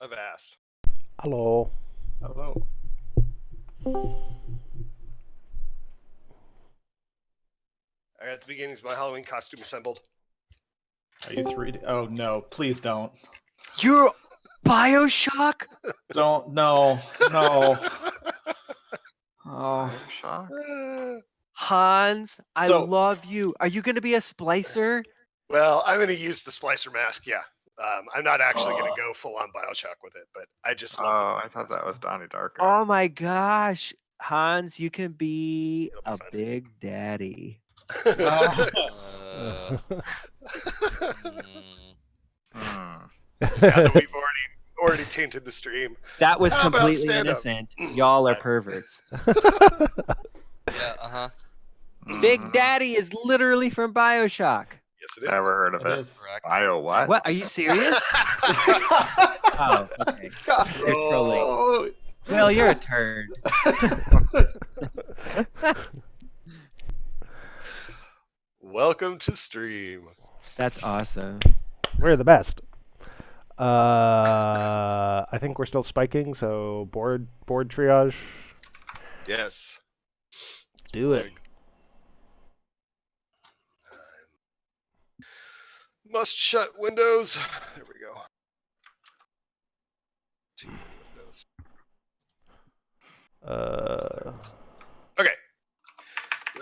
I've asked. Hello. Hello. I got the beginnings of my Halloween costume assembled. Are you 3D? Oh no! Please don't. You're Bioshock? Don't. No. No. Oh. Bioshock? Hans, I So- love you. Are you going to be a splicer? Well, I'm going to use the splicer mask. Yeah. I'm not actually going to go full on Bioshock with it, but I just love Oh, the I thought that was Donnie Darko. Oh my gosh. Hans, you can be It'll be a fun. big daddy. Oh. Hmm. Now that we've already tainted the stream. That was How about completely stand-up? innocent. Y'all are Fine. perverts. Yeah, uh-huh. Big Mhm. Daddy is literally from Bioshock. Yes, it is. Never heard of It it. is. Correct. Bio what? What? Are you serious? Oh, okay. You're trolling. Oh. Well, you're a turd. Welcome to stream. That's awesome. We're the best. I think we're still spiking, so board triage. Yes. Do it. Must shut windows. There we go. Two windows. Okay.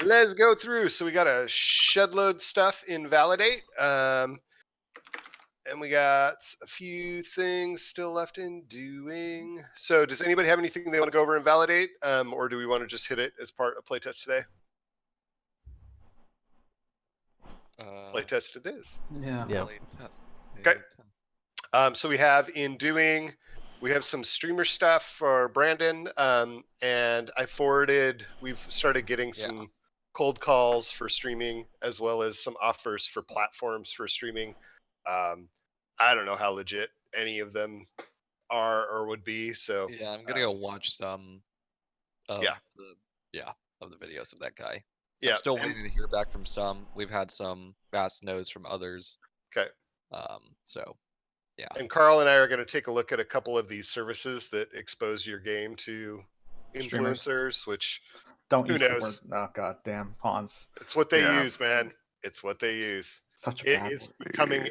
Let's go through. So we got a shed load stuff in Validate. And we got a few things still left in doing. So does anybody have anything they want to go over and validate? Or do we want to just hit it as part of playtest today? Playtest it is. Yeah. Yeah. Okay. So we have some streamer stuff for Brandon. And we've started getting some cold calls for streaming as well as some offers for platforms for streaming. I don't know how legit any of them are or would be. So Yeah, I'm gonna go watch some of the videos of that guy. yeah. I'm still waiting to hear back from some. We've had some fast no's from others. Okay. So yeah. And Carl and I are going to take a look at a couple of these services that expose your game to Streamers. influencers, which Don't Who use knows? the word. Oh god damn pawns. it's what they Yeah. use, man. It's what they use. Such a It bad is word. becoming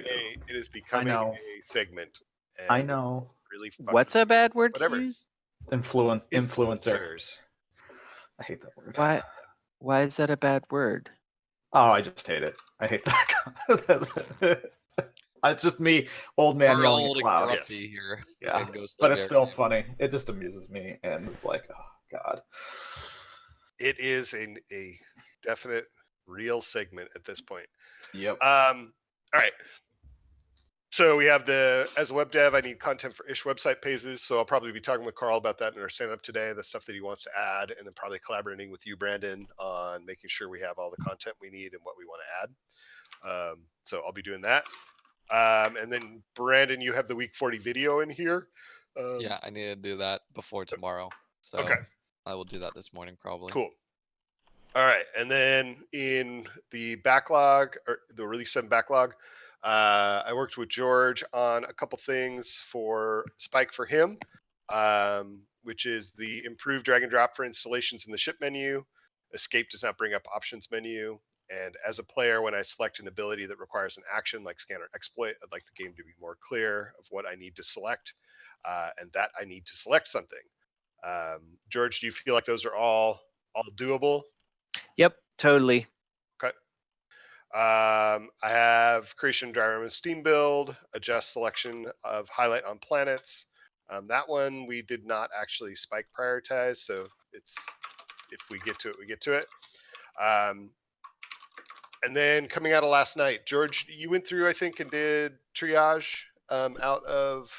know. a segment. And I know. Really What's a bad word whatever. to use? Influencer. influencers. I hate that word. Why is that a bad word? Oh, I just hate it. I hate that. It's just me, old man We're yelling old at and cloud. grumpy here. Yeah, and Ghost but of it's still Airtime. funny. It just amuses me, and it's like, oh god. It is a definite real segment at this point. Yep. All right. So we have as a web dev, I need content for ish website pages. So I'll probably be talking with Carl about that in our stand up today, the stuff that he wants to add, and then probably collaborating with you, Brandon, on making sure we have all the content we need and what we want to add. So I'll be doing that. And then Brandon, you have the week 40 video in here. Yeah, I need to do that before tomorrow. So Okay. I will do that this morning probably. Cool. All right. And then in the backlog, or the release 7 backlog, I worked with George on a couple things for Spike for him, which is the improved drag and drop for installations in the ship menu. Escape does not bring up options menu. And as a player, when I select an ability that requires an action like scan or exploit, I'd like the game to be more clear of what I need to select, and that I need to select something. George, do you feel like those are all doable? Yep, totally. Okay. I have creation driver and Steam build, adjust selection of highlight on planets. That one we did not actually Spike prioritize, so it's if we get to it, we get to it. And then coming out of last night, George, you went through, I think, and did triage out of.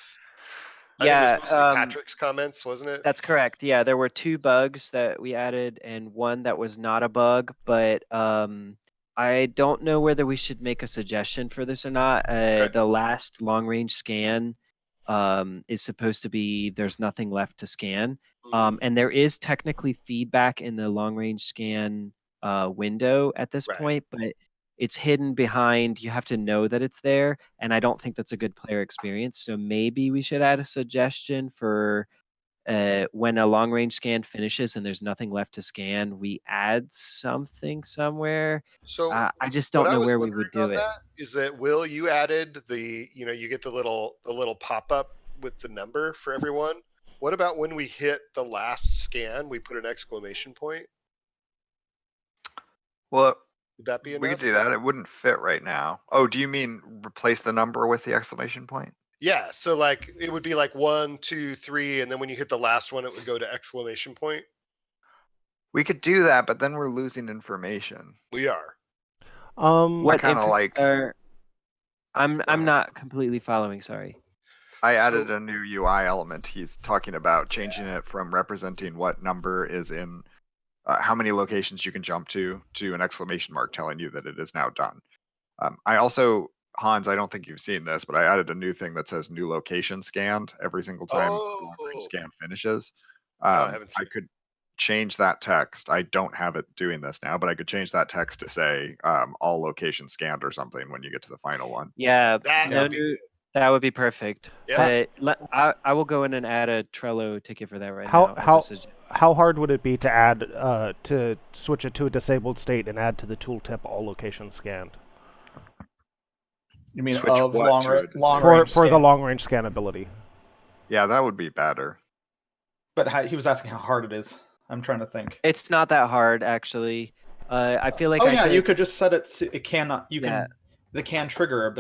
I think it was mostly Patrick's comments, wasn't it? That's correct. Yeah, there were 2 bugs that we added and one that was not a bug, but I don't know whether we should make a suggestion for this or not. The last long range scan is supposed to be there's nothing left to scan. And there is technically feedback in the long range scan window at this point, but it's hidden behind, you have to know that it's there, and I don't think that's a good player experience. So maybe we should add a suggestion for when a long range scan finishes and there's nothing left to scan, we add something somewhere. So I just what don't I know was where we wondering would do on it. that is that, Will, you added you get the little pop up with the number for everyone. What about when we hit the last scan, we put an exclamation point? Well, Would that be enough? we could do that. It wouldn't fit right now. Oh, do you mean replace the number with the exclamation point? Yeah. So like it would be like 1, 2, 3, and then when you hit the last one, it would go to exclamation point. We could do that, but then we're losing information. We are. What kinda inf- like- I'm ahead. not completely following. Sorry. I added So- a new UI element. He's talking about changing it from representing what number is in how many locations you can jump to an exclamation mark telling you that it is now done. I also, Hans, I don't think you've seen this, but I added a new thing that says new location scanned every single time the long-range Oh. scan finishes. I haven't seen I could change that text. I don't have it doing this now, but I could change that text to say all locations scanned or something when you get to the final one. Yeah, That no would be new, good. that would be perfect. Yeah. I will go in and add a Trello ticket for that right How- now. as a how- suggestion. How hard would it be to add to switch it to a disabled state and add to the tooltip all locations scanned You mean Switch of what to a long for range the scan. long range scan ability? Yeah, that would be better. But he was asking how hard it is. I'm trying to think. It's not that hard, actually. I feel like Oh I yeah, could, you could just set it. It cannot. You Yeah. can. The can trigger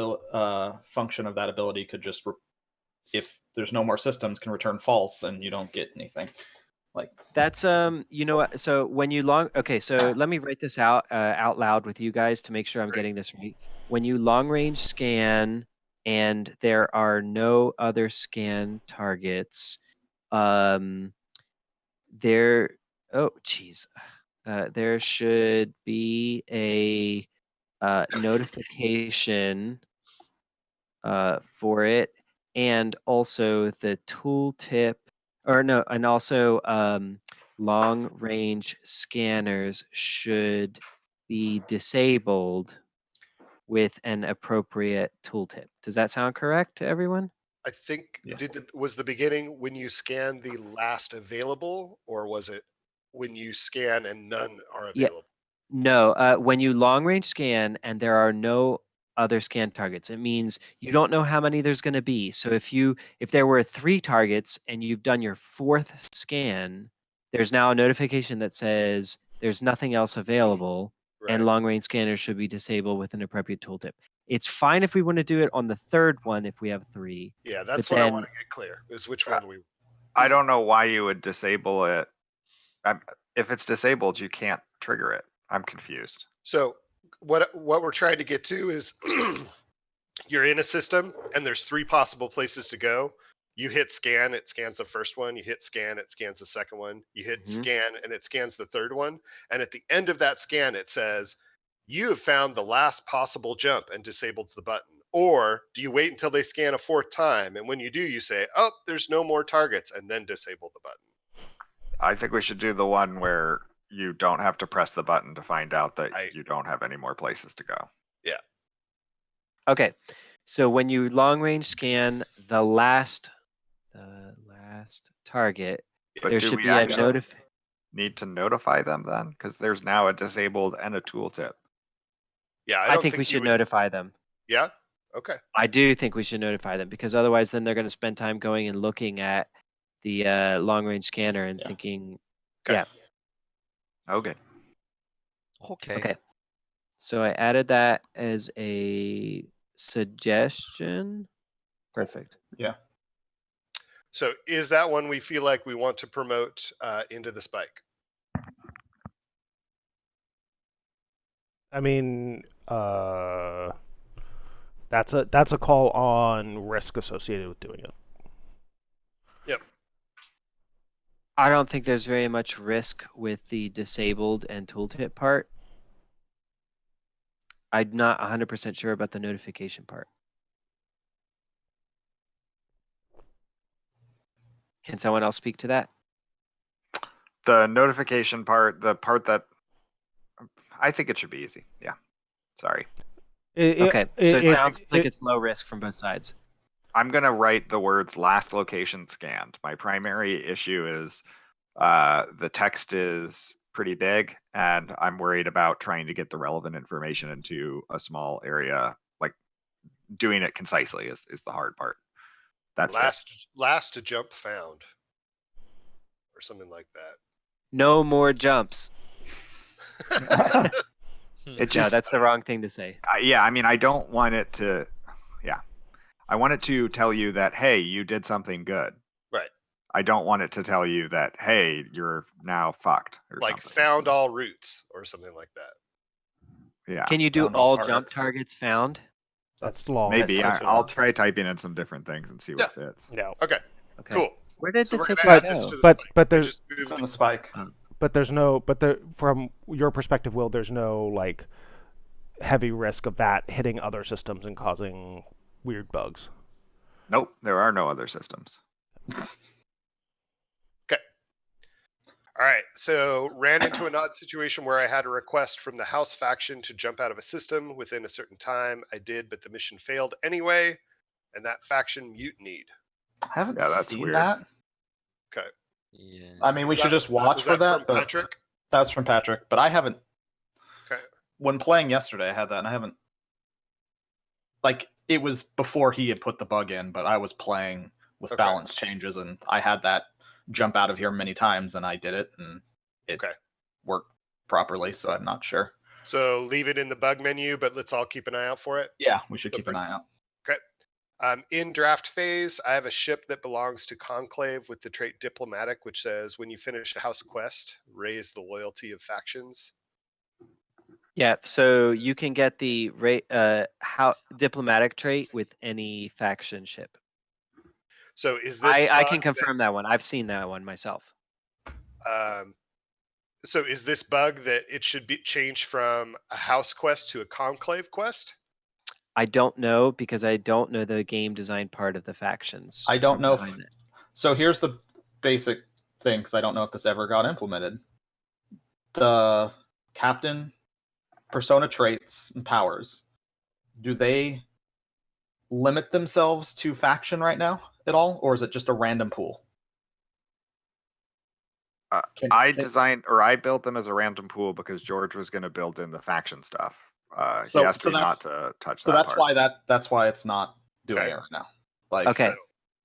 function of that ability could just, if there's no more systems, can return false, and you don't get anything. Like That's you know what? So when you so let me write this out loud with you guys to make sure I'm Great. getting this right. When you long range scan and there are no other scan targets, there there should be a notification for it, and also the tooltip, or no, and also long range scanners should be disabled with an appropriate tooltip. Does that sound correct to everyone? I think Yeah. was the beginning when you scan the last available, or was it when you scan and none are Yeah. available? No, when you long range scan and there are no other scan targets, it means you don't know how many there's going to be. So if there were 3 targets and you've done your 4th scan, there's now a notification that says there's nothing else available, and Right. long range scanners should be disabled with an appropriate tooltip. It's fine if we want to do it on the 3rd one if we have 3. Yeah, that's But what I then- want to get clear is which one we. I don't know why you would disable it. If it's disabled, you can't trigger it. I'm confused. So what we're trying to get to is you're in a system and there's 3 possible places to go. You hit scan, it scans the first one. You hit scan, it scans the second one. You hit Mhm. scan and it scans the third one. And at the end of that scan, it says, you have found the last possible jump, and disables the button. Or do you wait until they scan a 4th time? And when you do, you say, oh, there's no more targets, and then disable the button. I think we should do the one where you don't have to press the button to find out that you don't have any more places to go. Okay. So when you long range scan the last target, But there do should we be a actually need to notify them then? Because there's now a disabled and a tooltip. Yeah, I don't think we you should would- notify them. Yeah. Okay. I do think we should notify them, because otherwise then they're going to spend time going and looking at the long range scanner and Yeah. thinking, Okay. Yeah. Okay. Okay. okay. So I added that as a suggestion. Perfect. So is that one we feel like we want to promote into the spike? I mean, that's a call on risk associated with doing it. I don't think there's very much risk with the disabled and tooltip part. I'm not 100% sure about the notification part. Can someone else speak to that? The notification part, the part that I think it should be easy. Yeah. Sorry. Okay, so it it- sounds like it- it's low risk from both sides. I'm gonna write the words last location scanned. My primary issue is the text is pretty big, and I'm worried about trying to get the relevant information into a small area. Like doing it concisely is the hard part. That's it. last jump found, or something like that. No more jumps. It No, just that's the wrong thing to say. yeah, I mean, I don't want it to. Yeah, I want it to tell you that hey, you did something good. Right. I don't want it to tell you that hey, you're now fucked or Like something. found all routes or something like that. Yeah, Can you do Found all all jump targets. targets found? That's long. maybe That's such a- I'll try typing in some different things and see what fits. Yeah. Okay, Okay. cool. Where did So the we're ticket gonna add go? this to the But- spike. but I there's- just moved It's on it. the spike. From your perspective, Will, there's no like heavy risk of that hitting other systems and causing weird bugs. Nope, there are no other systems. All right, so ran into an odd situation where I had a request from the house faction to jump out of a system within a certain time. I did, but the mission failed anyway, and that faction mutinied. I haven't Yeah, that's seen weird. that. Okay. Yeah. I mean, we Was should that- just watch was for that. from But Patrick? that's from Patrick. But I haven't. Okay. When playing yesterday, I had that, and I haven't. Like, it was before he had put the bug in, but I was playing with Okay. balance changes, and I had that jump out of here many times, and I did it, and it Okay. worked properly. So I'm not sure. So leave it in the bug menu, but let's all keep an eye out for it. Yeah, we should keep an eye out. In draft phase, I have a ship that belongs to Conclave with the trait Diplomatic, which says when you finish a house quest, raise the loyalty of factions. Yeah, so you can get the how diplomatic trait with any faction ship. So is this? I can bug confirm that one. I've seen that one myself. So is this bug that it should be changed from a house quest to a Conclave quest? I don't know because I don't know the game design part of the factions. I don't from know. behind it. So here's the basic thing, because I don't know if this ever got implemented. The captain persona traits and powers, do they limit themselves to faction right now at all, or is it just a random pool? I built them as a random pool because George was going to build in the faction stuff. So- he asked so me not that's- to touch So that that's part. that's why it's not doing Okay. it right now. Like, Okay.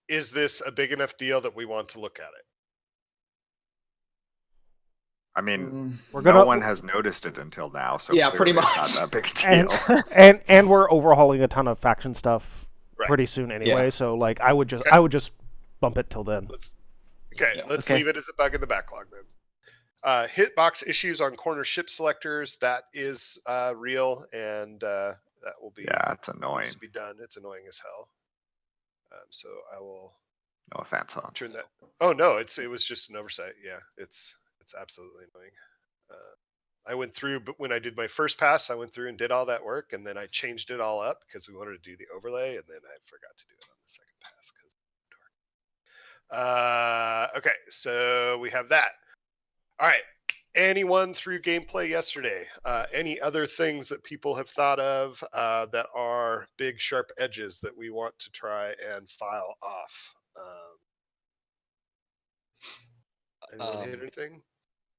Is this a big enough deal that we want to look at it? I mean, mm, We're no gonna one has noticed it until now, so Yeah, pretty clearly it's much. not that big a And deal. and we're overhauling a ton of faction stuff Right. pretty soon anyway. Yeah. So like I would just bump it till then. Let's Yeah. let's Okay. leave it as a bug in the backlog then. Hitbox issues on corner ship selectors, that is real, and that will be Yeah, it's annoying. needs to be done. It's annoying as hell. So I will No offense, huh? turn that. Oh no, it was just an oversight. Yeah, it's absolutely annoying. I went through, but when I did my first pass, I went through and did all that work, and then I changed it all up because we wanted to do the overlay, and then I forgot to do it on the second pass. Okay, so we have that. All right. Anyone through gameplay yesterday? Any other things that people have thought of that are big, sharp edges that we want to try and file off? Anyone hit anything?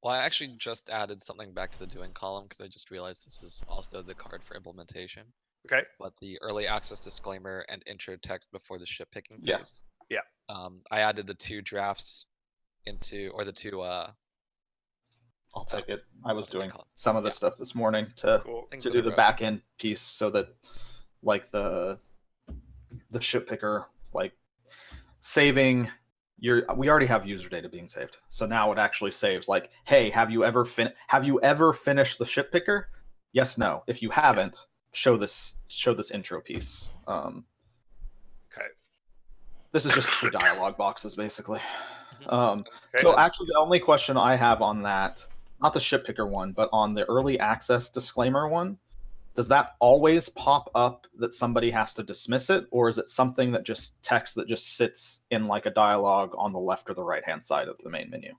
Well, I actually just added something back to the doing column because I just realized this is also the card for implementation. Okay. But the early access disclaimer and intro text before the ship picking Yeah. phase. Yeah. I added the two drafts or the two I'll take it. I was what do they doing call it? some of this stuff this morning to Cool. things to that do I the wrote. back end piece, so that like the ship picker, like saving we already have user data being saved, so now it actually saves like, hey, have you ever finished the ship picker? Yes, no. If you haven't, show this intro piece. Okay. This is just the dialogue boxes basically. Mhm. Okay. So actually, the only question I have on that, not the ship picker one, but on the early access disclaimer one, does that always pop up that somebody has to dismiss it, or is it something that just text that just sits in like a dialogue on the left or the right hand side of the main menu?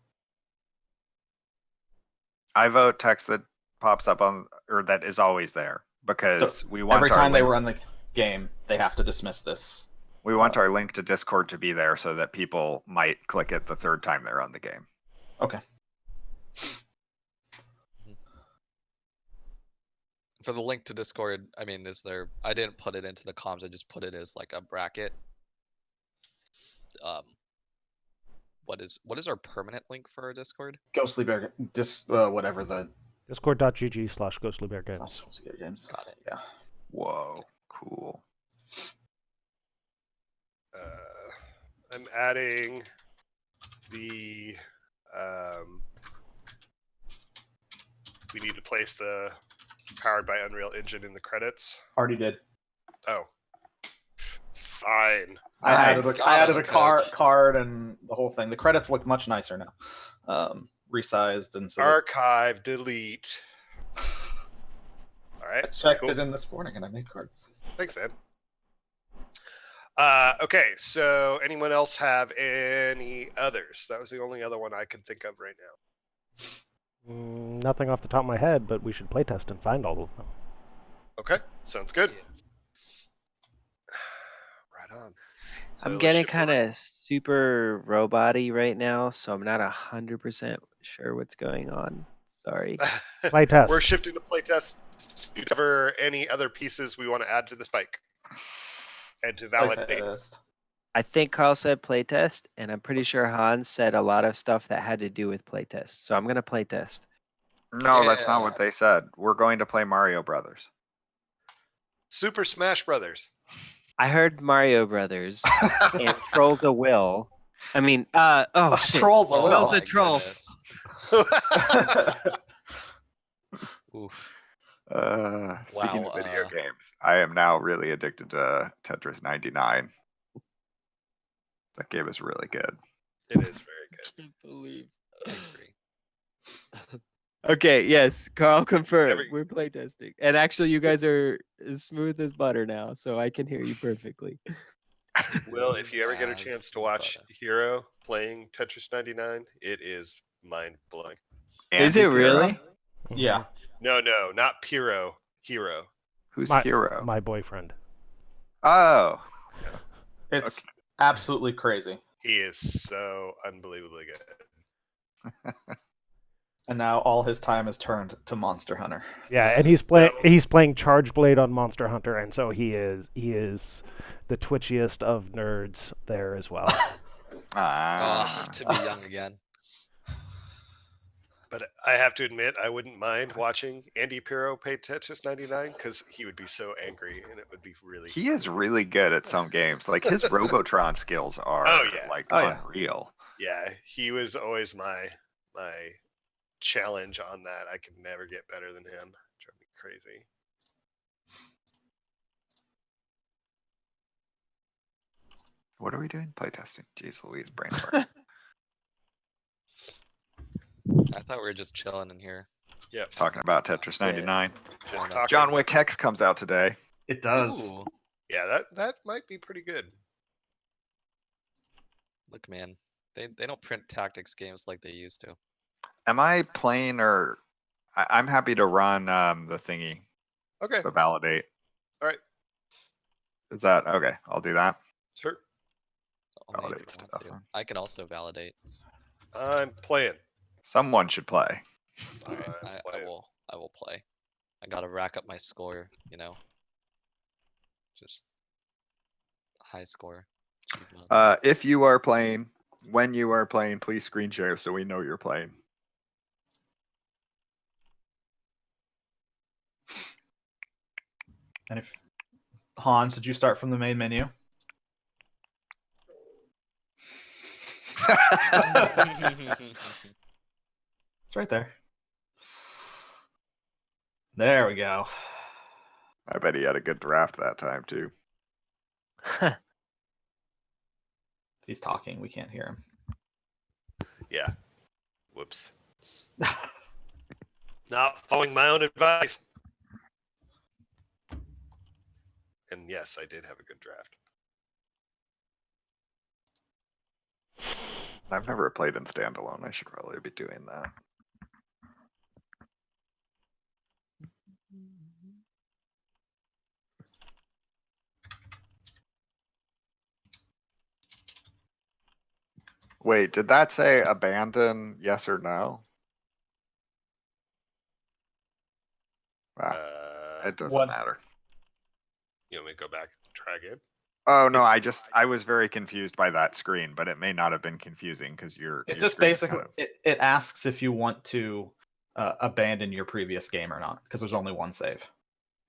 I vote text that pops up on, or that is always there. because we want Every our time they link, run the game, they have to dismiss this. we want our link to Discord to be there so that people might click it the third time they run the game. Okay. For the link to Discord, I mean, is there? I didn't put it into the comms. I just put it as like a bracket. What is our permanent link for our Discord? Ghostly Bear, whatever the Discord.gg/ghostlybeargames. games. Got it. Yeah. Whoa, cool. I'm adding the. We need to place the powered by Unreal Engine in the credits. Already did. Oh, fine. I added Nice. a card and the whole thing. The credits look much nicer now. Resized and so. Archive, delete. All right. I checked cool. it in this morning and I made cards. Thanks, man. Okay, so anyone else have any others? That was the only other one I could think of right now. Nothing off the top of my head, but we should playtest and find all of them. Okay, sounds good. Right on. So I'm let's getting shift kind over- of super robot-y right now, so I'm not 100% sure what's going on. Sorry. Playtest. We're shifting to playtest to cover any other pieces we want to add to the spike and to validate. Playtest. I think Carl said playtest, and I'm pretty sure Hans said a lot of stuff that had to do with playtest. So I'm gonna playtest. No, that's not Yeah. what they said. We're going to play Mario Brothers. Super Smash Brothers. I heard Mario Brothers and Trolls a Will. I mean, oh shit. Trolls a Oh, will. Will's a my troll. goodness. Oof. Speaking Wow, of video games, I am now really addicted to Tetris 99. That game is really good. It is very good. Can't believe. I agree. Okay, yes, Carl confirmed. Every- We're playtesting. And actually, you guys are as smooth as butter now, so I can hear you perfectly. Will, if you ever get a As chance to watch butter. Hero playing Tetris 99, it is mind blowing. Is it Andy really? Piro? Yeah. No, not Pyro, Hero. Who's My- Hero? My boyfriend. Oh, It's absolutely crazy. He is so unbelievably good. And now all his time is turned to Monster Hunter. Yeah, and he's playing Charge Blade on Monster Hunter, and so he is the twitchiest of nerds there as well. To be young again. But I have to admit, I wouldn't mind watching Andy Piro play Tetris 99 because he would be so angry and it would be really. he is really good at some games. Like his Robotron skills are Oh, yeah. unreal. Yeah, he was always my challenge on that. I could never get better than him. Drove me crazy. What are we doing? Playtesting. Jeez Louise, brain fart. I thought we were just chilling in here. Yep. Talking about Tetris 99. Just John talking. John Wick Hex comes out today. It does. Ooh, Yeah, that might be pretty good. look, man, they don't print tactics games like they used to. Am I playing or I'm happy to run the thingy, Okay, the validate. All right. Is that okay? I'll do that. sure. Only if Validate you want stuff, to. huh? I can also validate. I'm playing. Someone should play. I'm I playing. will play. I gotta rack up my score, just high score. achievement. If you are playing, when you are playing, please screen share so we know you're playing. And if Hans, did you start from the main menu? It's right there. There we go. I bet he had a good draft that time too. If he's talking, we can't hear him. Yeah. Whoops. Not following my own advice. And yes, I did have a good draft. I've never played in standalone. I should probably be doing that. Wait, did that say abandon? Yes or no? Wow, it doesn't What- matter. You want me to go back and try again? Oh no, I was very confused by that screen, but it may not have been confusing because your It screen is basically kind of- it asks if you want to abandon your previous game or not, because there's only one save.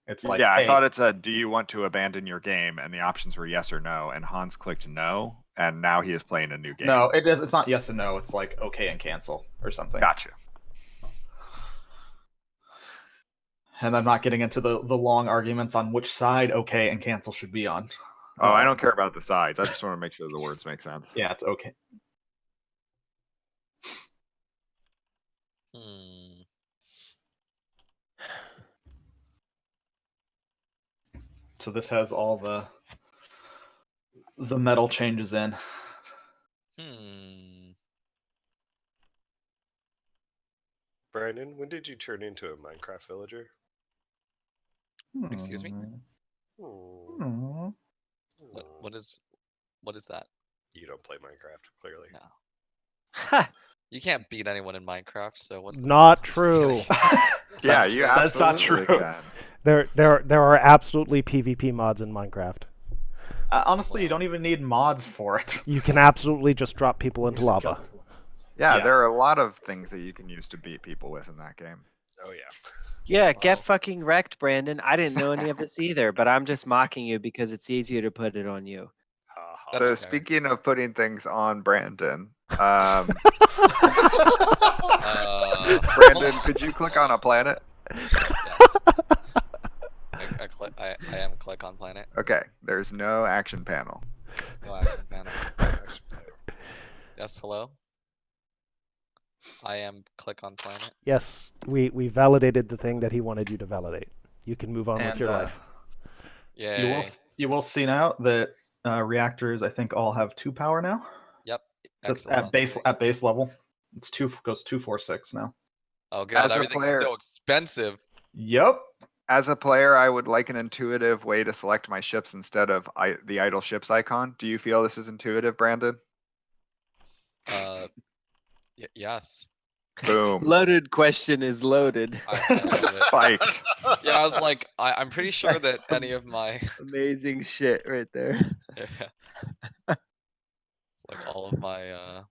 It's like, yeah, I hey, thought it said, "Do you want to abandon your game?" And the options were yes or no, and Hans clicked no, and now he is playing a new game. no, it is. It's not yes and no. It's like okay and cancel or something. Gotcha. And I'm not getting into the long arguments on which side okay and cancel should be on. Oh, I don't care about the sides. I just want to make sure the words make sense. Yeah, it's okay. Hmm. So this has all the metal changes in. Hmm. Brandon, when did you turn into a Minecraft villager? Excuse me? Hmm. Hmm. What is that? You don't play Minecraft, clearly. No. Ha! You can't beat anyone in Minecraft, so what's the Not point? I'm just true. kidding. Yeah, you That's not absolutely true. can. There are absolutely PvP mods in Minecraft. Honestly, you Wow. don't even need mods for it. You can absolutely just drop people into lava. Yeah, Yeah. there are a lot of things that you can use to beat people with in that game. Oh yeah. Yeah, get Wow. fucking wrecked, Brandon. I didn't know any of this either, but I'm just mocking you because it's easier to put it on you. Ha, ha. That's So fair. speaking of putting things on Brandon, Uh, Brandon, could you click on a planet? Yes. I am click on planet. Okay, there's no action panel. No action panel. Action player. Yes, hello. I am click on planet. Yes, we validated the thing that he wanted you to validate. You can move on with And your life. Yay. you will see now that reactors, I think, all have 2 power now. Yep. Just Excellent. at base level, it's goes 246 now. Oh god, As a everything's player- so expensive. Yep. As a player, I would like an intuitive way to select my ships instead of the idle ships icon. Do you feel this is intuitive, Brandon? Yes. Boom. Loaded question is loaded. I love it. Spiked. Yeah, I was like, I'm pretty sure that That's any of my Amazing shit right there. it's like all of my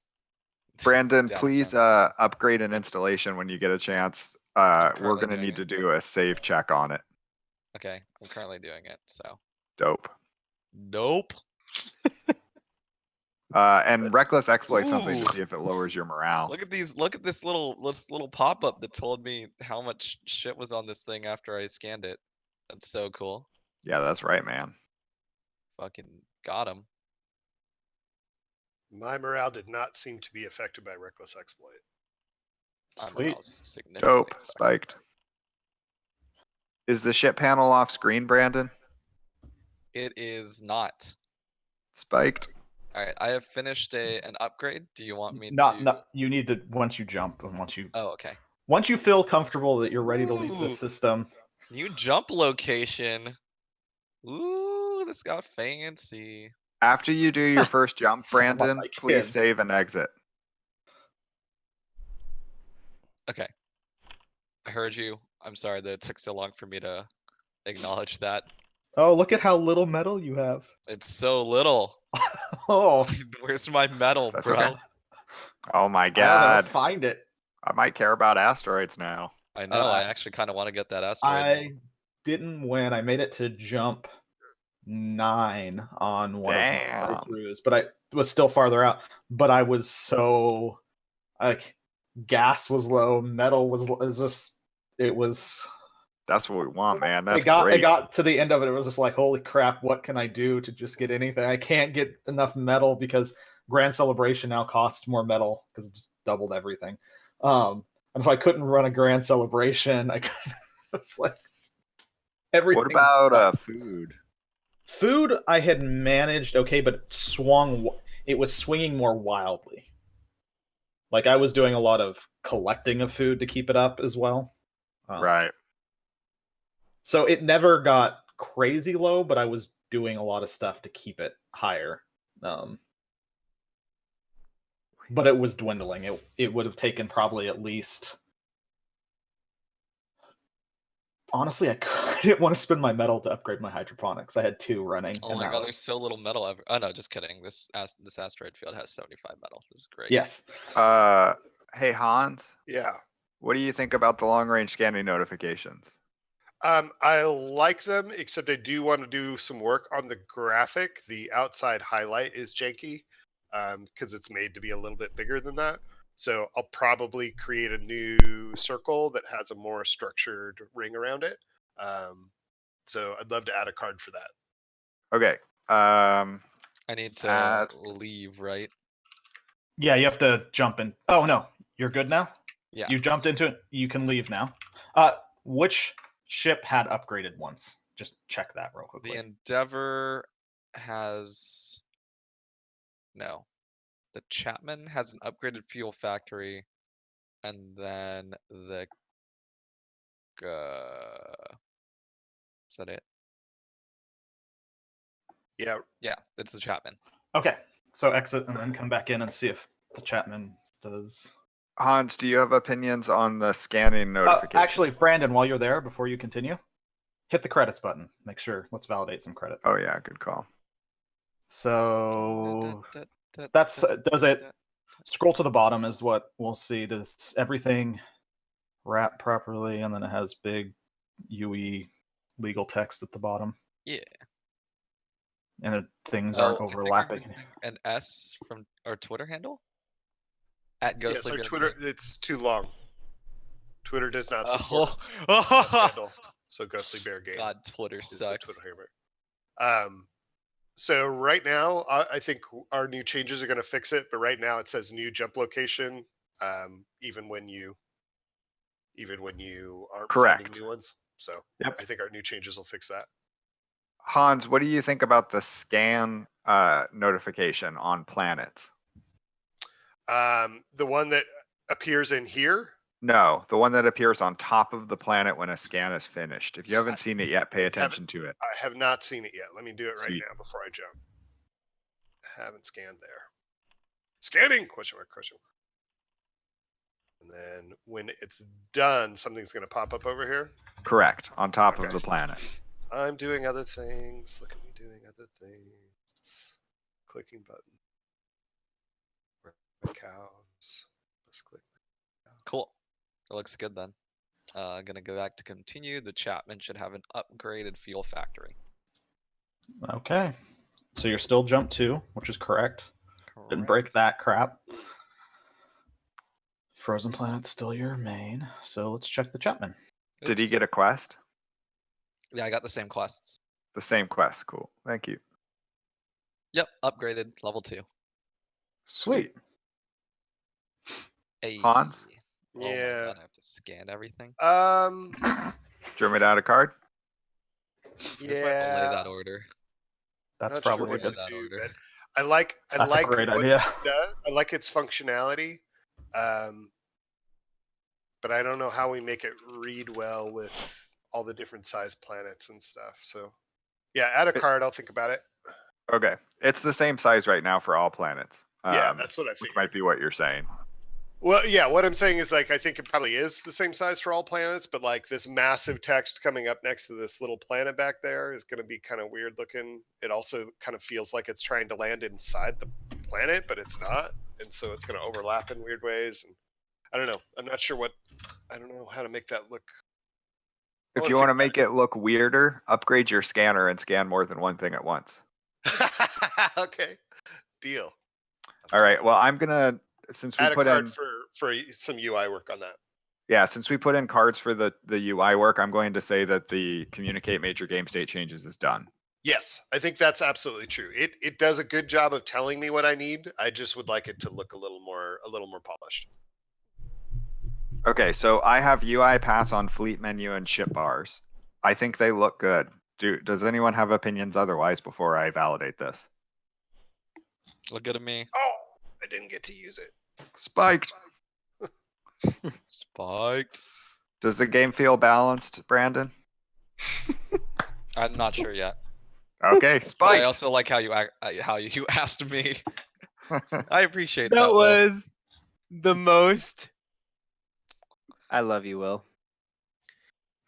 Brandon, data please points. upgrade an installation when you get a chance. I'm We're currently gonna doing need to it. do a save check on it. Okay, I'm currently doing it, so. Dope. Nope. And reckless exploit something to Ooh. see if it lowers your morale. Look at this little pop-up that told me how much shit was on this thing after I scanned it. That's so cool. Yeah, that's right, man. Fucking got him. My morale did not seem to be affected by reckless exploit. My Sweet. morale's significantly Dope. affected. Spiked. Is the ship panel off screen, Brandon? It is not. Spiked. All right, I have finished an upgrade. Do you want me Not to? you need to once you jump and Oh, okay. once you feel comfortable that you're ready to leave the Ooh. system. New jump location. Ooh, this got fancy. After you do your first jump, Sound like Brandon, my please kids. save and exit. Okay. I heard you. I'm sorry that it took so long for me to acknowledge that. Oh, look at how little metal you have. It's so little. Oh, Where's my metal, That's bro? okay. Oh my I don't know, god. find it. I might care about asteroids now. I know. I actually kind of want to get that asteroid. I didn't win. I made it to jump 9 on one of my Damn. playthroughs, but I was still farther out. But I was so like gas was low, metal was just it was. That's what we want, man. That's it great. got to the end of it. It was just like, holy crap! What can I do to just get anything? I can't get enough metal because Grand Celebration now costs more metal because it just doubled everything. And so I couldn't run a Grand Celebration. I couldn't. It's like everything. What about sucks. food? Food? I had managed okay, but it swung. It was swinging more wildly. Like I was doing a lot of collecting of food to keep it up as well. Right. So it never got crazy low, but I was doing a lot of stuff to keep it higher. but it was dwindling. It would have taken probably at least. Honestly, I didn't want to spend my metal to upgrade my hydroponics. I had 2 running. Oh and my that god, was- there's so little metal ever. Oh no, just kidding. This asteroid field has 75 metal. This is great. Yes. Hey Hans, Yeah. what do you think about the long range scanning notifications? I like them, except I do want to do some work on the graphic. The outside highlight is janky because it's made to be a little bit bigger than that. So I'll probably create a new circle that has a more structured ring around it. So I'd love to add a card for that. Okay. I need to Add- leave, right? Yeah, you have to jump in. Oh no, you're good now. Yeah. You jumped into it. You can leave now. Which ship had upgraded once? Just check that real quickly. The Endeavor has no. The Chapman has an upgraded fuel factory, and then the is that it? Yeah. Yeah, it's the Chapman. Okay, so exit and then come back in and see if the Chapman does. Hans, do you have opinions on the scanning notification? Actually, Brandon, while you're there, before you continue, hit the credits button. Make sure. Let's validate some credits. Oh yeah, good call. So that's does it. Scroll to the bottom is what we'll see. Does everything wrap properly? And then it has big UE legal text at the bottom. Yeah. And things Oh, aren't I think you're overlapping. using an S from our Twitter handle? At Yes, Ghostly our Bear Twitter, Gaming. it's too long. Twitter does not support Oh, that handle. So Ghostly Bear Game. God, Twitter is the sucks. Twitter hammer. So right now, I think our new changes are going to fix it. But right now, it says new jump location, even when you aren't Correct. finding new ones. So Yep. I think our new changes will fix that. Hans, what do you think about the scan notification on planets? The one that appears in here. No, the one that appears on top of the planet when a scan is finished. If you haven't seen it yet, pay attention to it. I have not seen it yet. Let me do it right Sweet. now before I jump. I haven't scanned there. Scanning? Question mark, question mark. And then when it's done, something's going to pop up over here. Correct, on top of Okay. the planet. I'm doing other things. Look at me doing other things. Clicking button. Where are my cows? Let's click. Cool. That looks good then. Gonna go back to continue. The Chapman should have an upgraded fuel factory. Okay. So you're still jump 2, which is correct. Didn't break Correct. that crap. Frozen Planet's still your main. So let's check the Chapman. Did he Oops. get a quest? Yeah, I got the same quests. The same quest. Cool. Thank you. Yep, upgraded level 2. Sweet. Hey. Hans? Oh my Yeah. god, I have to scan everything. Do you want me to add a card? I just might delay that Yeah. order. That's Not sure probably what good. to that do, order. man. I like That's a great what idea. it does. I like its functionality. But I don't know how we make it read well with all the different size planets and stuff. So yeah, add a card. I'll think about it. Okay. It's the same size right now for all planets. Yeah, that's what I which figured. might be what you're saying. Well, yeah, what I'm saying is like I think it probably is the same size for all planets, but like this massive text coming up next to this little planet back there is going to be kind of weird looking. It also kind of feels like it's trying to land inside the planet, but it's not, and so it's going to overlap in weird ways. And I don't know. I'm not sure I don't know how to make that look. If wanna you want to think make it look weirder, upgrade your scanner and scan more than one thing at once. Okay, deal. All right. Well, I'm gonna since we Add a put card in for some UI work on that. yeah, since we put in cards for the UI work, I'm going to say that the communicate major game state changes is done. Yes, I think that's absolutely true. It does a good job of telling me what I need. I just would like it to look a little more polished. Okay, so I have UI pass on fleet menu and ship bars. I think they look good. Does anyone have opinions otherwise before I validate this? Look good at me. Oh, I didn't get to use it. Spiked. Spiked. Does the game feel balanced, Brandon? I'm not sure yet. Okay, But I spiked. also like how you how you asked me. I appreciate that. That Will. was the most. I love you, Will.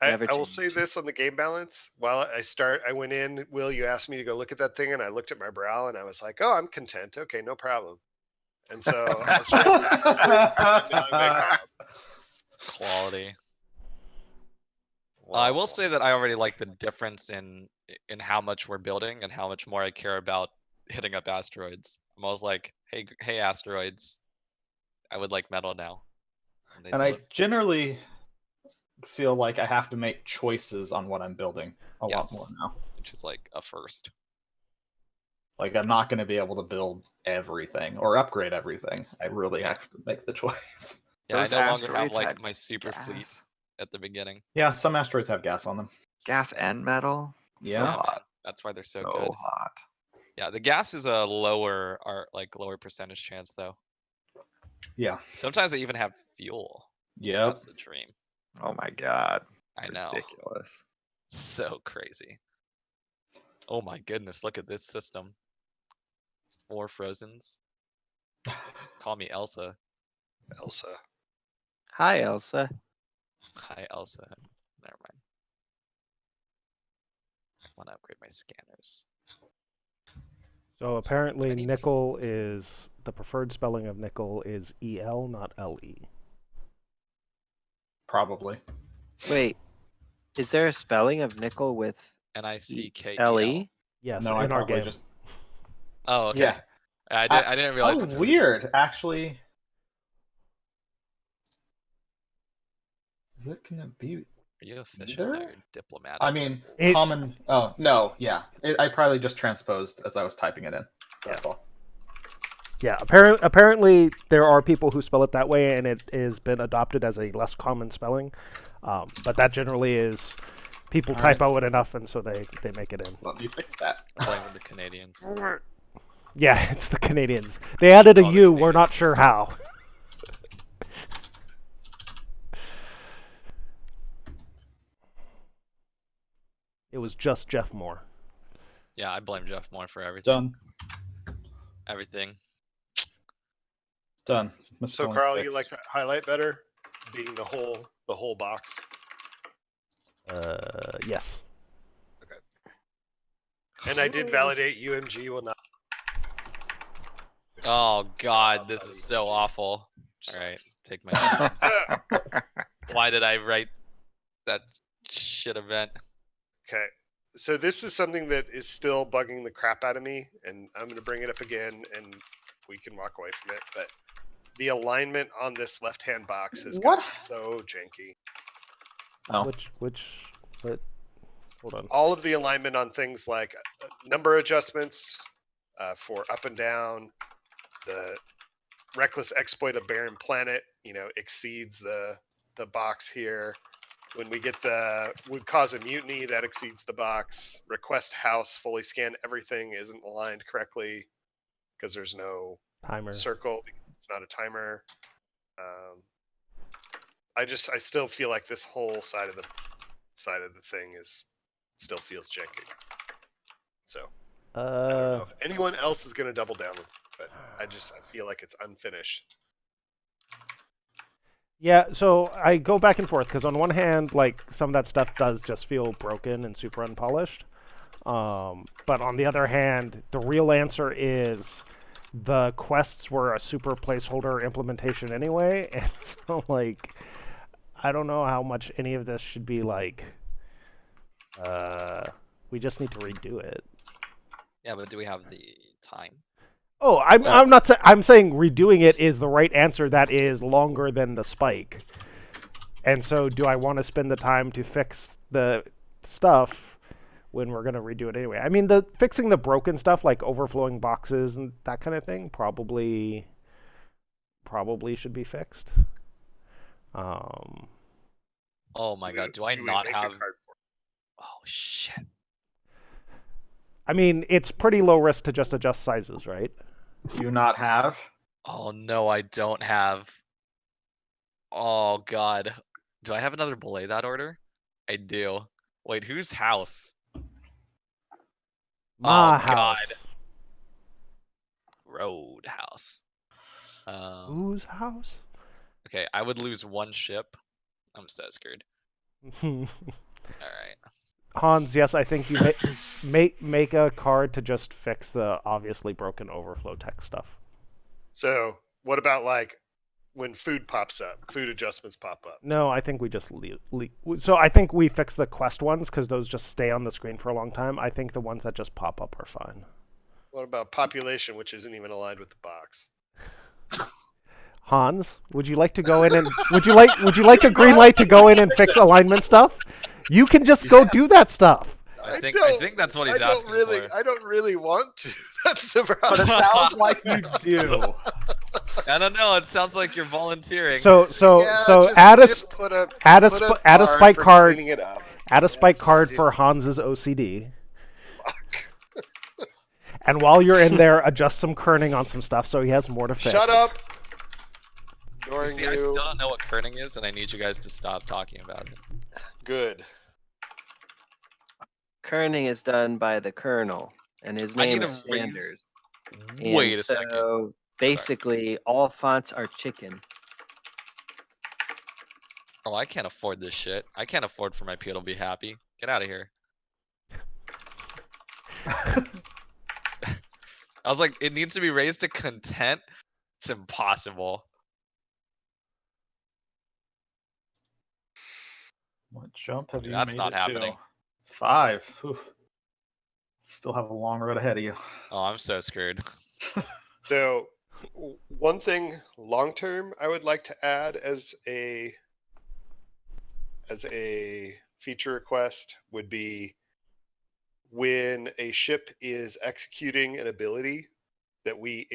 I Never will say change. this on the game balance. While I went in, Will, you asked me to go look at that thing, and I looked at my brow, and I was like, "Oh, I'm content. Okay, no problem." And so I was now I'm exiled. Quality. I will say that I already like the difference in how much we're building and how much more I care about hitting up asteroids. I'm always like, hey asteroids, I would like metal now. they And do I it. generally feel like I have to make choices on what I'm building a lot more Yes. now. Which is like a first. Like I'm not going to be able to build everything or upgrade everything. I really have to make the choice. Yeah, Those I no longer have asteroids like had my super fleet gas. at the beginning. Yeah, some asteroids have gas on them. Gas and metal. Yeah. Yeah, hot. man. That's why they're so good. So hot. Yeah, the gas is a lower percentage chance though. Yeah. Sometimes they even have fuel. Yep. That's the dream. Oh my god. I know. Ridiculous. So crazy. Oh my goodness, look at this system. 4 Frozens. Call me Elsa. Elsa. Hi, Elsa. Hi, Elsa. Never mind. I want to upgrade my scanners. So apparently I need- nickel is the preferred spelling of nickel is EL, not LE. Probably. Wait, is there a spelling of nickel with Nickel. LE? Yes, No, I in our probably game. just. Oh, okay. Yeah. I didn't realize Oh, that. weird. Actually, is it gonna be? Are you official? No, Either? you're diplomatic. I mean, It- common. Oh no, yeah. I probably just transposed as I was typing it in. That's all. Yeah, apparently there are people who spell it that way, and it has been adopted as a less common spelling. But that generally is people All right. typo it enough, and so they make it in. Let me fix that. Playing with the Canadians. Yeah, it's the Canadians. They added It's a all the U. We're Canadians. not sure how. It was just Jeff Moore. Yeah, I blame Jeff Moore for everything. Done. Everything. Done. So Misspelling Carl, you fixed. like to highlight better, being the whole box. Yes. And I did validate UMG will not. Oh God, this Outside is of so UMG. awful. All right, take my. Why did I write that shit event? Okay. So this is something that is still bugging the crap out of me, and I'm going to bring it up again, and we can walk away from it. But the alignment on this left-hand box is What? so janky. Oh. But hold on. All of the alignment on things like number adjustments for up and down, the reckless exploit of barren planet, exceeds the box here. When we get would cause a mutiny, that exceeds the box. Request house, fully scan everything isn't aligned correctly because there's no Timer. circle. It's not a timer. I still feel like this whole side of the thing still feels janky. So I don't know if anyone else is going to double down, but I feel like it's unfinished. Yeah, so I go back and forth because on one hand, like some of that stuff does just feel broken and super unpolished. But on the other hand, the real answer is the quests were a super placeholder implementation anyway, and so like I don't know how much any of this should be like. We just need to redo it. Yeah, but do we have the time? Oh, I'm not saying I'm saying redoing it is the right answer. That is longer than the spike. And so, do I want to spend the time to fix the stuff when we're gonna redo it anyway? I mean, fixing the broken stuff like overflowing boxes and that kind of thing probably should be fixed. Oh my God, do I we not make a have? card for Oh shit. I mean, it's pretty low risk to just adjust sizes, right? Do you not have? Oh no, I don't have. Oh God, do I have another belay that order? I do. Wait, whose house? My Oh, house. God. Roadhouse. Whose house? Okay, I would lose 1 ship. I'm so screwed. All right. Hans, yes, I think you make a card to just fix the obviously broken overflow text stuff. So what about like when food pops up, food adjustments pop up? No, I think we just so I think we fix the quest ones because those just stay on the screen for a long time. I think the ones that just pop up are fine. What about population, which isn't even aligned with the box? Hans, would you like to go in and would you like a green light to go in and fix alignment stuff? You can just go do that stuff. I think that's what he's asking for. I don't really want to. That's the problem. But it sounds like you do. I don't know. It sounds like you're volunteering. So add a spike card. Cleaning it up. Add a spike Yes. card for Hans's OCD. And while you're in there, adjust some kerning on some stuff so he has more to fix. Shut up. You Ignoring see, I you. still don't know what kerning is, and I need you guys to stop talking about it. Good. Kerning is done by the colonel, and his I name need is to raise- Sanders. Wait And a second. So basically, all fonts are chicken. Oh, I can't afford this shit. I can't afford for my PO to be happy. Get out of here. I was like, it needs to be raised to content. It's impossible. What jump have you That's made not it happening. to? 5. Oof. Still have a long road ahead of you. Oh, I'm so screwed. So one thing long term I would like to add as a feature request would be when a ship is executing an ability that we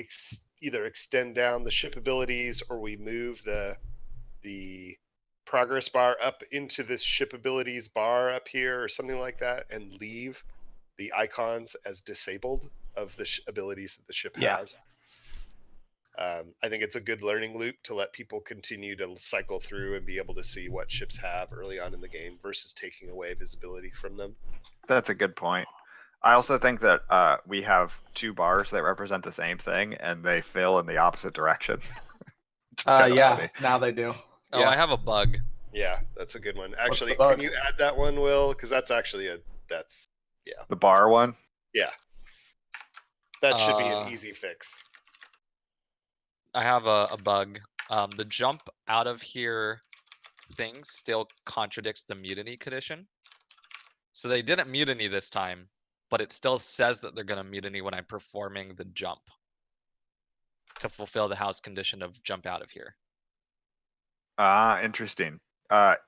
either extend down the ship abilities or we move the progress bar up into this ship abilities bar up here or something like that and leave the icons as disabled of the abilities that the ship Yeah. has. I think it's a good learning loop to let people continue to cycle through and be able to see what ships have early on in the game versus taking away visibility from them. That's a good point. I also think that we have 2 bars that represent the same thing, and they fill in the opposite direction. Which is kinda Yeah, funny. now they do. Oh, Yeah. I have a bug. Yeah, that's a good one. the Actually, bug? can you add that one, Will? Because that's actually The bar one. that should be an Uh, easy fix. I have a bug. The jump out of here thing still contradicts the mutiny condition. So they didn't mutiny this time, but it still says that they're going to mutiny when I'm performing the jump to fulfill the house condition of jump out of here. Ah, interesting.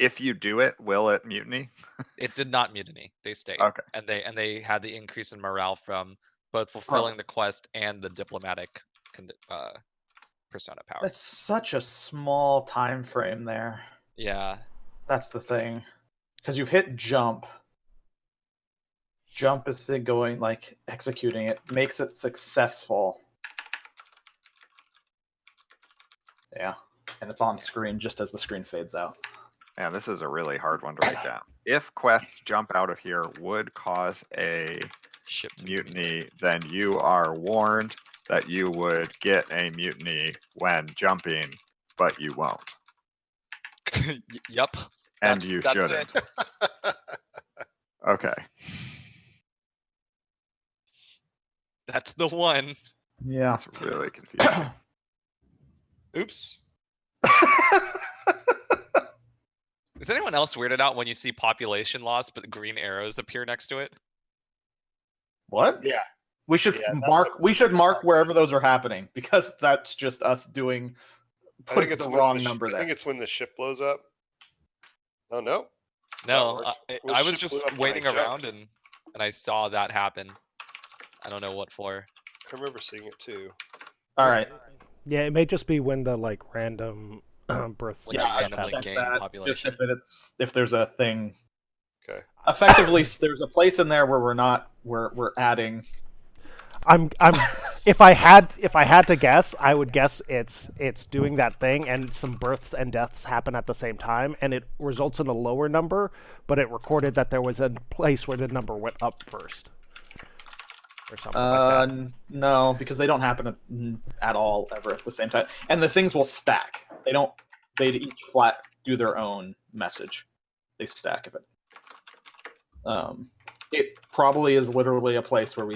If you do it, will it mutiny? It did not mutiny. They stayed. Okay. And they had the increase in morale from both fulfilling the quest and the diplomatic persona power. That's such a small time frame there. Yeah. That's the thing. Because you've hit jump. Jump is going, like, executing it, makes it successful. Yeah. And it's on screen just as the screen fades out. Man, this is a really hard one to write down. If quest jump out of here would cause a Ship to mutiny, then you are warned that you would get a mutiny when jumping, but you won't. Yep. And That's- you that's shouldn't. it. Okay. That's the one. Yeah. That's really confusing. Oops. Is anyone else weirded out when you see population loss but green arrows appear next to it? What? Yeah. We should Yeah, that's mark. a- We should mark wherever those are happening because that's just us doing. I think Putting it's the when wrong sh- number I there. think it's when the ship blows up. Oh no. No, worked. I was ship blew just up when I waiting jumped. around and I saw that happen. I don't know what for. I remember seeing it too. All right. Yeah, it may just be when the like random birth. When Yeah, you I randomly check gain that. Just population. if there's a thing. Okay. Effectively, there's a place in there where we're adding. I'm if I had to guess, I would guess it's doing that thing and some births and deaths happen at the same time and it results in a lower number, but it recorded that there was a place where the number went up first. or something like that? No, because they don't happen at all ever at the same time, and the things will stack. They don't. They each flat do their own message. They stack of it. It probably is literally a place where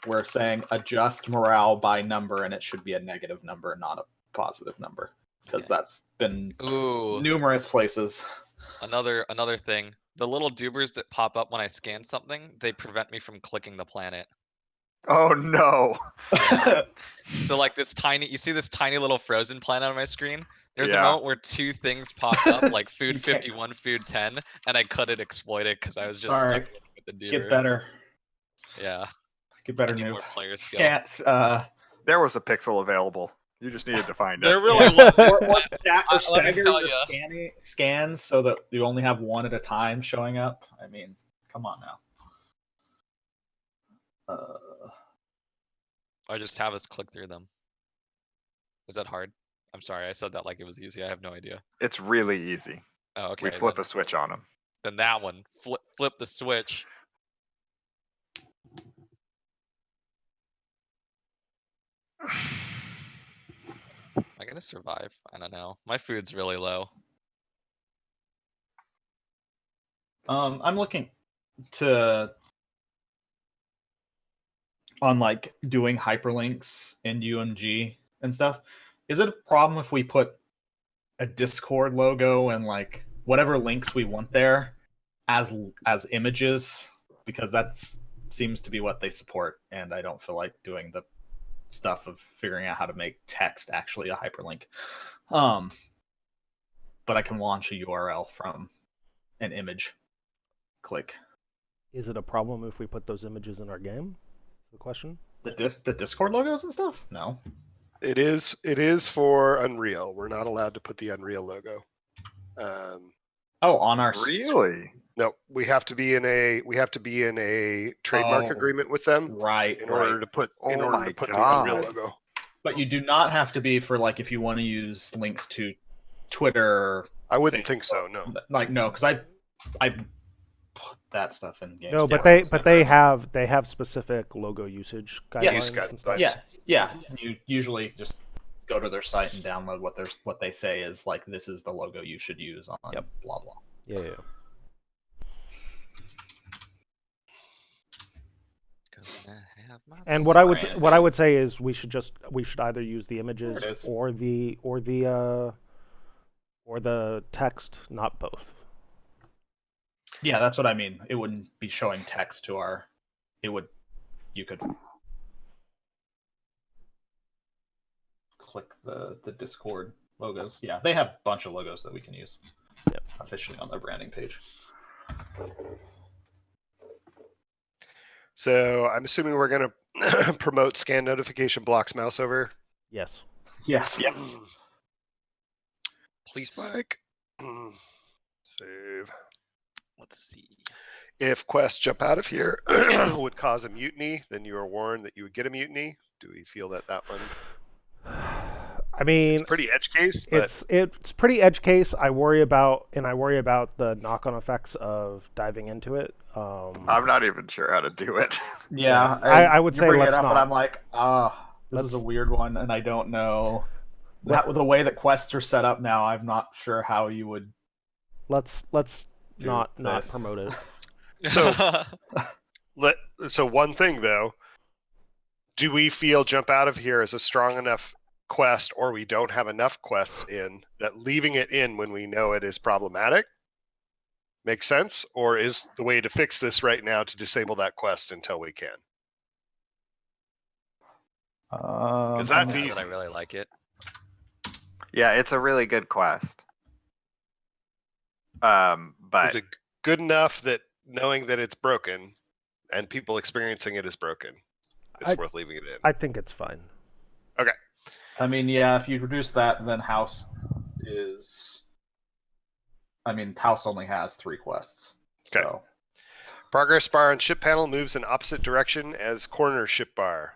we're saying adjust morale by number, and it should be a negative number, not a positive number, because that's been Ooh, numerous places. another thing. The little doobers that pop up when I scan something, they prevent me from clicking the planet. Oh no. So like you see this tiny little frozen planet on my screen? There's a Yeah. moment where 2 things popped up, like You food can't- 51, food 10, and I couldn't exploit it because I was just Sorry. stuck with the Get doober. better. Yeah. Get better, I need noob. more player skill. Scats. There was a pixel available. You just needed to find it. There really was. Or Let me stagger tell your ya. scans so that you only have one at a time showing up. I mean, come on now. Or just have us click through them. Is that hard? I'm sorry, I said that like it was easy. I have no idea. It's really easy. Oh, okay. We flip then, a switch on them. then that one. Flip the switch. Am I gonna survive? I don't know. My food's really low. I'm looking to on like doing hyperlinks in UMG and stuff. Is it a problem if we put a Discord logo and like whatever links we want there as images? Because that's seems to be what they support, and I don't feel like doing the stuff of figuring out how to make text actually a hyperlink. But I can launch a URL from an image. Click. Is it a problem if we put those images in our game? The question. The Discord logos and stuff? No. It is for Unreal. We're not allowed to put the Unreal logo. Oh, on our Really? No, we have to be in a trademark Oh, agreement with them right in order to put Oh the my Unreal God. logo. But you do not have to be for like if you want to use links to Twitter. I wouldn't think so. No. Like no, because I put that stuff in games. No, but Yeah, they have specific logo usage guidelines Yes. and stuff. yeah. You usually just go to their site and download what they say is like this is the logo you should use on Yep. blah blah. Yeah. And what I would say is we should either use the images There it is. or the text, not both. Yeah, that's what I mean. It wouldn't be showing text to our. You could click the Discord logos. Yeah, they have a bunch of logos that we can use. Yep. Officially on their branding page. So I'm assuming we're going to promote scan notification blocks mouse over. Yes. Yes. Yeah. Please. Spike. Save. Let's see. If quests jump out of here would cause a mutiny, then you are warned that you would get a mutiny. Do we feel that one? I mean, It's pretty edge case, but it's pretty edge case. I worry about the knock-on effects of diving into it. I'm not even sure how to do it. Yeah. I would you say bring let's it up, not. and I'm like, this is a weird one, and I don't know. The way that quests are set up now, I'm not sure how you would. Let's do not this. promote it. So one thing though, do we feel jump out of here is a strong enough quest, or we don't have enough quests in that leaving it in when we know it is problematic makes sense, or is the way to fix this right now to disable that quest until we can? Because that's Yeah, easy. I really like it. Yeah, it's a really good quest. But Is it good enough that knowing that it's broken and people experiencing it is broken, it's worth leaving it in? I think it's fine. I mean, yeah, if you reduce that, then House is. I mean, House only has 3 quests. Okay. So. Progress bar on ship panel moves in opposite direction as corner ship bar.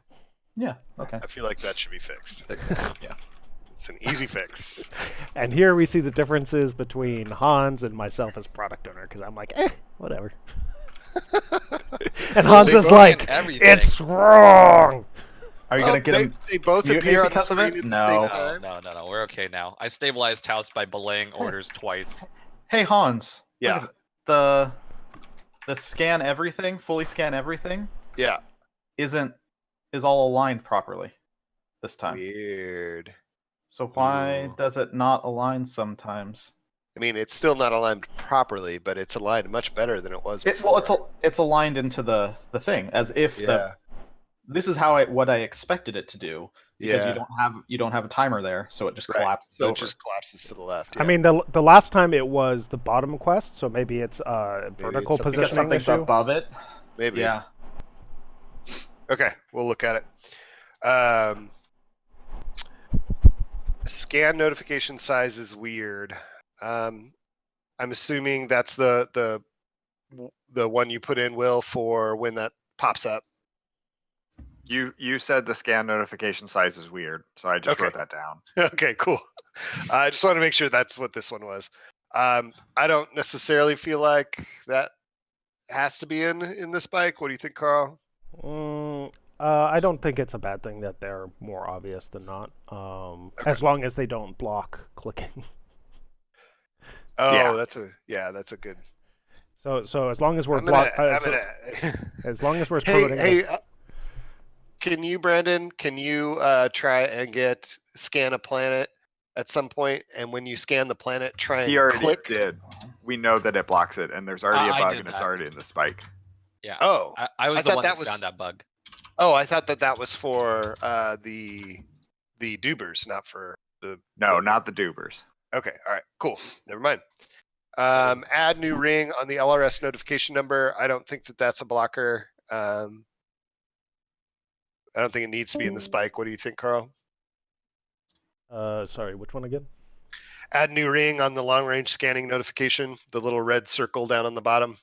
Yeah. Okay. I feel like that should be fixed. Yeah. It's an easy fix. And here we see the differences between Hans and myself as product owner, because I'm like, whatever. And Hans They is broke like, in everything. it's wrong. Are you Well, gonna get him? They both muted appear on the because of screen it? at the No. same No, time. no. We're okay now. I stabilized house by belaying orders twice. Hey Hans. look Yeah. at the scan everything, fully scan everything, Yeah. is all aligned properly this time. Weird. So why Ooh. does it not align sometimes? I mean, it's still not aligned properly, but it's aligned much better than it was before. Well, it's aligned into the thing as if yeah. this is how what I expected it to do because Yeah. you don't have a timer there, so it just Right. collapses So over. it just collapses to the left. I yeah. mean, the last time it was the bottom quest, so maybe it's vertical it's something- because positioning something's issue. above it. Maybe. Yeah. Okay, we'll look at it. Scan notification size is weird. I'm assuming that's the one you put in, Will, for when that pops up. You said the scan notification size is weird, so I just Okay. wrote that down. Okay, cool. I just want to make sure that's what this one was. I don't necessarily feel like that has to be in the spike. What do you think, Carl? I don't think it's a bad thing that they're more obvious than not. As long as they don't block clicking. Oh, Yeah. that's a good. So as long as we're I'm gonna, as long as we're hey, promoting hey, can you, Brandon? Can you try and get scan a planet at some point? And when you scan the planet, try and He already click. did. We know that it blocks it, and there's already I a bug, did and it's that. already in the spike. Yeah. Oh, I was I the thought one that that was- found that bug. oh, I thought that was for the dubers, not for the. No, not the dubers. Okay, all right, cool. Never mind. Add new ring on the LRS notification number. I don't think that's a blocker. I don't think it needs to be in the spike. What do you think, Carl? Sorry, which one again? Add new ring on the long range scanning notification. The little red circle down on the bottom.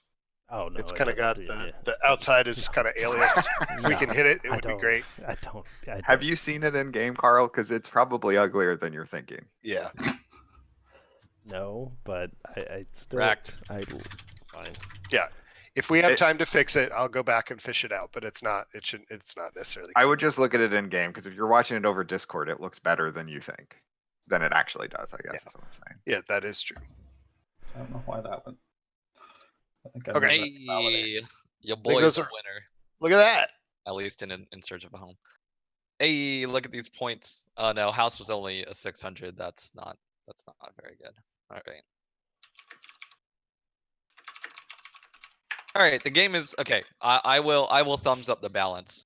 Oh no, It's it kind of got doesn't- the outside is kind of aliased. If we No, can hit it, it I would be don't. great. I don't. Have you seen it in game, Carl? Because it's probably uglier than you're thinking. Yeah. No, but I still. Correct. Fine. If we have It- time to fix it, I'll go back and fish it out. But it's not. It's not necessarily. I would just look at it in game, because if you're watching it over Discord, it looks better than you think. Than it actually does, I guess is what I'm saying. Yeah, that is true. I don't know why that went. I think I Okay. read that validate. Hey, your boy those is a are- winner. Look at that. At least in search of a home. Hey, look at these points. Oh no, house was only a 600. That's not very good. All right. All right, the game is okay. I will thumbs up the balance.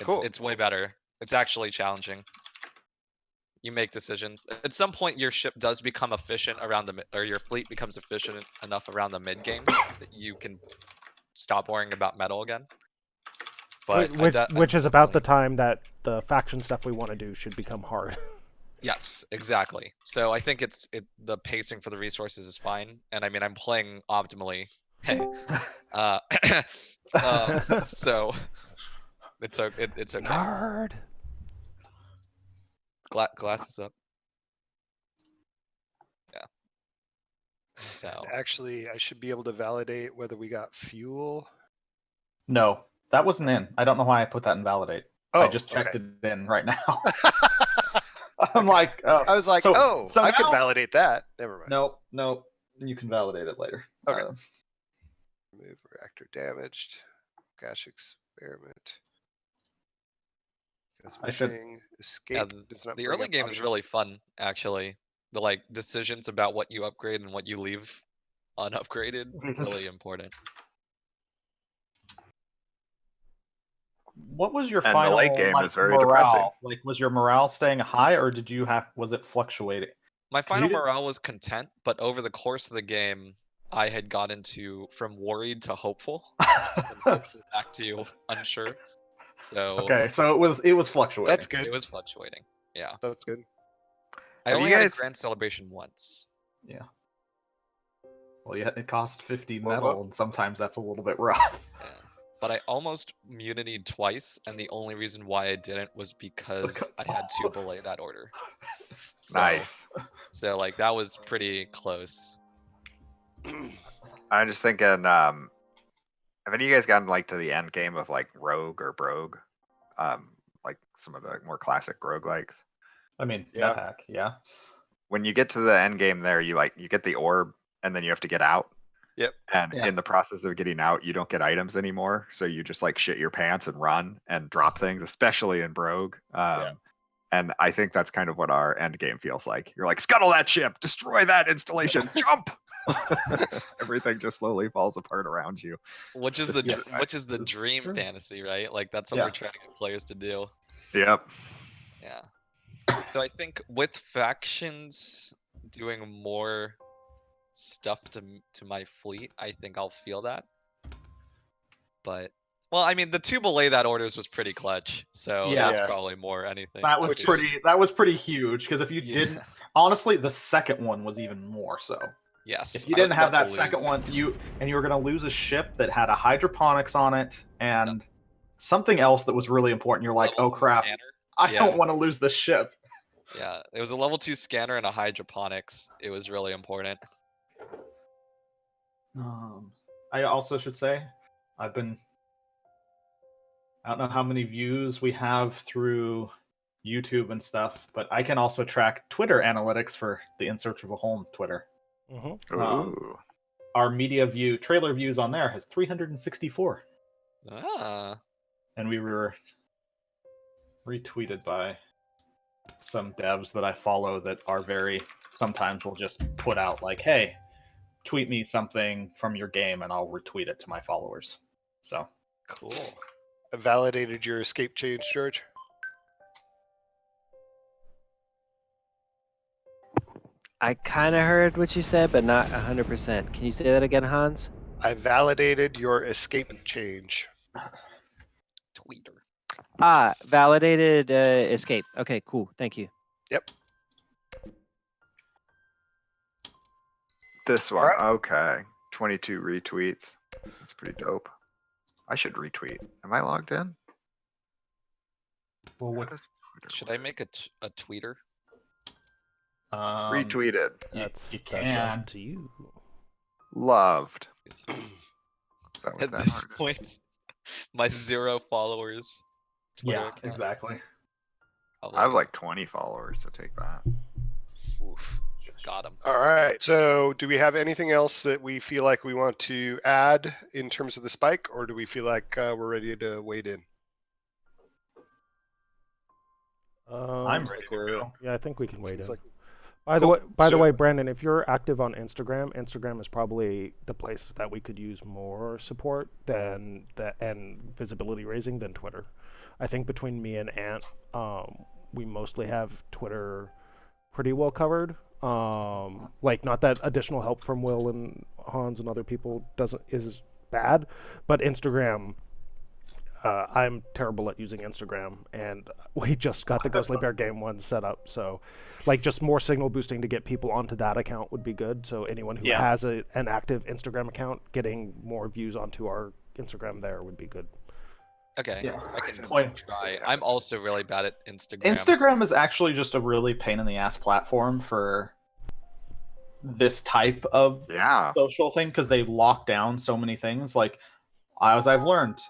Cool. It's way better. It's actually challenging. You make decisions. At some point, your ship does become efficient around or your fleet becomes efficient enough around the mid game that you can stop worrying about metal again. But Which is about the time that the faction stuff we want to do should become hard. Yes, exactly. So I think the pacing for the resources is fine, and I mean I'm playing optimally. Hey, so it's okay. Nerd. Glasses up. Yeah. So Actually, I should be able to validate whether we got fuel. No, that wasn't in. I don't know why I put that in validate. Oh, I just checked okay. it in right now. I'm like, oh, I was like, so I could now- validate that. Never mind. Nope. You can validate it later. Okay. Remove reactor damaged. Gash experiment. I should- Escape. Yeah, does not the bring early up game is options. really fun, actually. The like decisions about what you upgrade and what you leave unupgraded really important. What was your And the final late game like, is very morale? depressing. Like, was your morale staying high, or was it fluctuating? My 'Cause you final didn't- morale was content, but over the course of the game, I had got into from worried to hopeful, and hopeful back to unsure. So Okay, so it was fluctuating. That's good. it was fluctating. Yeah, That's good. I Have only you had a guys- grand celebration once. Yeah. Well, yeah, it costs 50 Well, metal, and sometimes that's a little bit rough. Yeah. But I almost munied twice, and the only reason why I didn't was because I had to belay that order. So, Nice. So like that was pretty close. I'm just thinking, Have any of you guys gotten like to the end game of like Rogue or Brogue? Like some of the more classic roguelikes? I mean, Yeah. NetHack, yeah. When you get to the end game there, you get the orb and then you have to get out. Yep. And Yeah. in the process of getting out, you don't get items anymore. So you just like shit your pants and run and drop things, especially in Brogue. And I think that's kind of what our end game feels like. You're like, scuttle that ship, destroy that installation, jump. Everything just slowly falls apart around you. Which is Yes. which is the dream fantasy, right? Like that's what Yeah. we're trying to get players to do. Yep. Yeah. So I think with factions doing more stuff to my fleet, I think I'll feel that. But well, I mean, the 2 belay that orders was pretty clutch, so Yes. that's probably more anything. That was Which is- pretty huge because if you Yeah. didn't, honestly, the second one was even more so. Yes. If you I was didn't have about that to second lose. one, you were gonna lose a ship that had a hydroponics on it and something else that was really important. You're like, Level oh 2 crap, scanner. I Yeah. don't want to lose this ship. Yeah, it was a level 2 scanner and a hydroponics. It was really important. I also should say, I don't know how many views we have through YouTube and stuff, but I can also track Twitter analytics for the In Search of a Home Twitter. Mm-hmm. Ooh. Our trailer views on there has 364. Ah. And we were retweeted by some devs that I follow that are sometimes will just put out like, hey, tweet me something from your game and I'll retweet it to my followers. So Cool. I validated your escape change, George. I kind of heard what you said, but not 100%. Can you say that again, Hans? I validated your escape change. Tweeter. Ah, validated escape. Okay, cool. Thank you. Yep. This one. Alright. Okay. 22 retweets. That's pretty dope. I should retweet. Am I logged in? well, How what does Twitter Should work? I make a tweeter? Retweeted. You That's can. up to you. Loved. Is- Is that what At that this hard is? point, my 0 followers. Twitter Yeah, account. exactly. I have like 20 followers, so take that. Oof, got him. All right. So, do we have anything else that we feel like we want to add in terms of the spike, or do we feel like we're ready to wade in? I'm ready to go. Yeah, I think we can wait Seems in. like- By Cool. the So- way, Brandon, if you're active on Instagram, Instagram is probably the place that we could use more support and visibility raising than Twitter. I think between me and Ant, we mostly have Twitter pretty well covered. Like not that additional help from Will and Hans and other people is bad, but Instagram. I'm terrible at using Instagram, and we just got the Ghostly Bear Game one set up. So, like, just more signal boosting to get people onto that account would be good. So anyone who Yeah. has an active Instagram account, getting more views onto our Instagram there would be good. Okay, Yeah. I can Point. try. I'm also really bad at Instagram. Instagram is actually just a really pain in the ass platform for this type of Yeah. social thing because they lock down so many things. Like, as I've learned,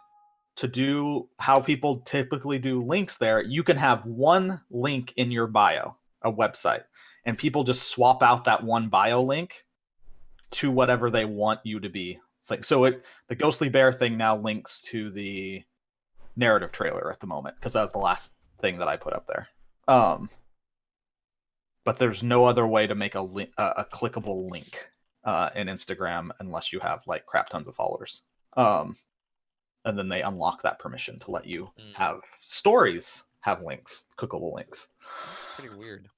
to do how people typically do links there, you can have one link in your bio, a website, and people just swap out that one bio link to whatever they want you to be. It's like, so the Ghostly Bear thing now links to the narrative trailer at the moment because that was the last thing that I put up there. But there's no other way to make a clickable link in Instagram unless you have like crap tons of followers. And then they unlock that permission to let you have stories have links, clickable links. That's pretty weird.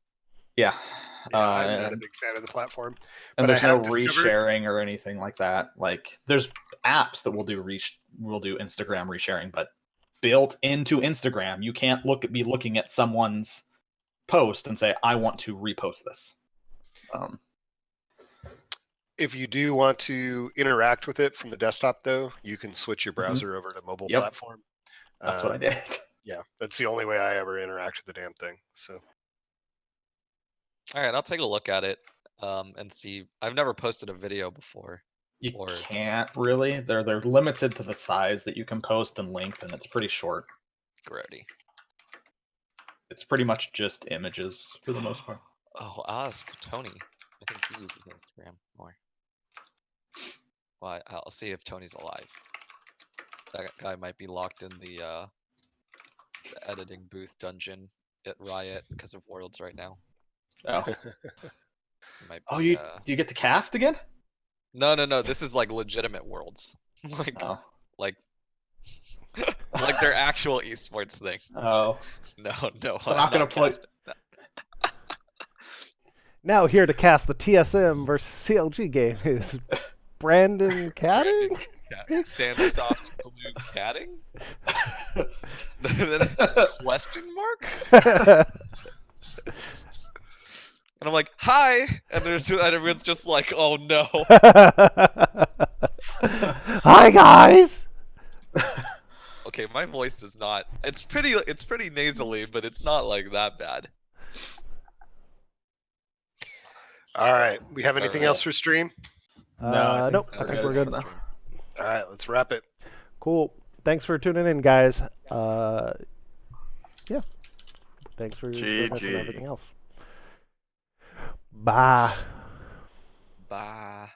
Yeah. I'm not a big fan of the platform. And but I there's no have discovered- resharing or anything like that. Like there's apps that will do Instagram resharing, but built into Instagram, you can't be looking at someone's post and say, I want to repost this. If you do want to interact with it from the desktop, though, you can switch your browser over to mobile Yep. platform. That's what I did. Yeah, that's the only way I ever interact with the damn thing. So, All right, I'll take a look at it and see. I've never posted a video before. You Or- can't really. They're limited to the size that you can post and length, and it's pretty short. Grody. It's pretty much just images for the most part. Oh, ask Tony. I think he uses Instagram more. Well, I'll see if Tony's alive. That guy might be locked in the editing booth dungeon at Riot because of Worlds right now. Oh, He might oh, be, you do you get to cast again? No. This is like legitimate Worlds. like, Oh, like, like their actual esports thing. oh, No, they're I'm not gonna play. casting that. Now here to cast the TSM versus CLG game is Brandon Catting. Sandsoft blue catting? Question mark? And I'm like, hi, and everyone's just like, oh no. Hi guys. Okay, my voice is not. It's pretty nasally, but it's not like that bad. All right. We have anything Alright. else for stream? Nope. I we're think good we're good. for now. All right. Let's wrap it. Cool. Thanks for tuning in, guys. Yeah. Thanks for this and GG. everything else. Bye. Bye.